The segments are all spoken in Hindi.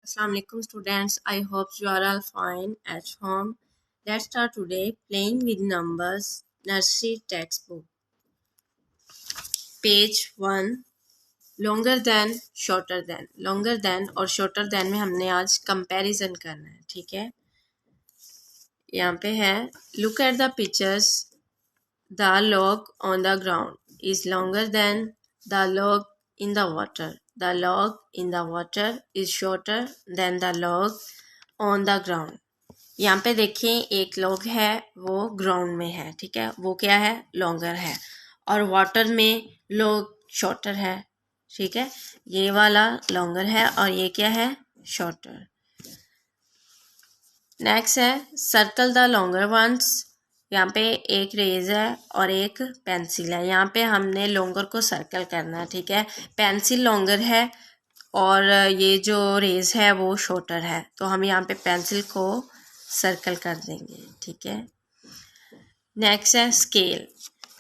Assalamu alaikum students. I hope you are all fine at home. Let's start today playing with numbers nursery textbook. Page 1 longer than shorter than. Longer than और shorter than में हमने आज comparison करना है, ठीक है। यहाँ पे है look at the pictures. The log on the ground is longer than the log in the water. The log in the water is shorter than the log on the ground. यहाँ पे देखें एक लॉग है वो ग्राउंड में है, ठीक है, वो क्या है लॉन्गर है, और वाटर में लॉग शॉर्टर है, ठीक है। ये वाला लॉन्गर है और ये क्या है शॉर्टर। नेक्स्ट है सर्कल द लॉन्गर वंस। यहाँ पे एक रेज है और एक पेंसिल है। यहाँ पे हमने लॉन्गर को सर्कल करना है, ठीक है। पेंसिल लॉन्गर है और ये जो रेज है वो शॉर्टर है, तो हम यहाँ पे पेंसिल को सर्कल कर देंगे, ठीक है। नेक्स्ट है स्केल।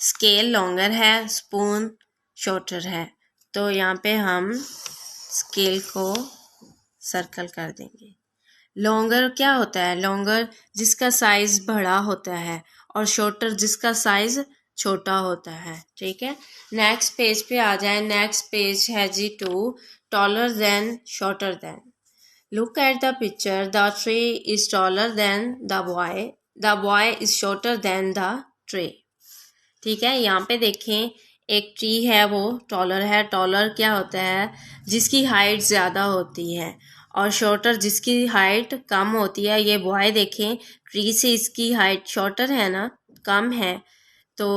स्केल लॉन्गर है, स्पून शॉर्टर है, तो यहाँ पे हम स्केल को सर्कल कर देंगे। लॉन्गर क्या होता है, लॉन्गर जिसका साइज बड़ा होता है और शॉर्टर जिसका साइज छोटा होता है, ठीक है। नेक्स्ट पेज पे आ जाए। नेक्स्ट पेज है जी 2 taller than shorter than. Look at the picture. The tree is taller than the boy is shorter than the tree, ठीक है। यहाँ पे देखें एक ट्री है वो टॉलर है। टॉलर क्या होता है जिसकी हाइट ज़्यादा होती है, और शॉर्टर जिसकी हाइट कम होती है। ये बॉय देखें ट्री से इसकी हाइट शॉर्टर है ना, कम है, तो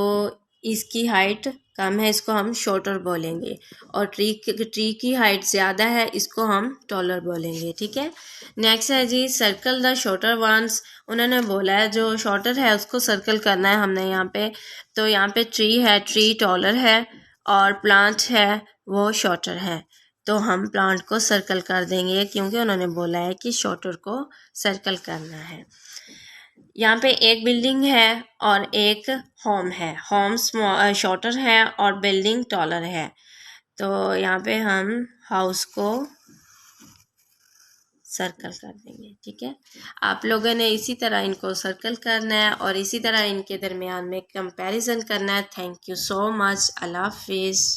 इसकी हाइट कम है, इसको हम शॉर्टर बोलेंगे, और ट्री की हाइट ज़्यादा है, इसको हम टॉलर बोलेंगे, ठीक है। नेक्स्ट है जी सर्कल द शॉर्टर वंस। उन्होंने बोला है जो शॉर्टर है उसको सर्कल करना है हमने यहाँ पे। तो यहाँ पे ट्री है, ट्री टॉलर है, और प्लांट है वो शॉर्टर है, तो हम प्लांट को सर्कल कर देंगे क्योंकि उन्होंने बोला है कि शॉर्टर को सर्कल करना है। यहाँ पे एक बिल्डिंग है और एक होम है। होम शॉर्टर है और बिल्डिंग टॉलर है, तो यहाँ पे हम हाउस को सर्कल कर देंगे, ठीक है। आप लोगों ने इसी तरह इनको सर्कल करना है और इसी तरह इनके दरमियान में कंपैरिजन करना है। Thank you so much. अल्लाह हाफिज़।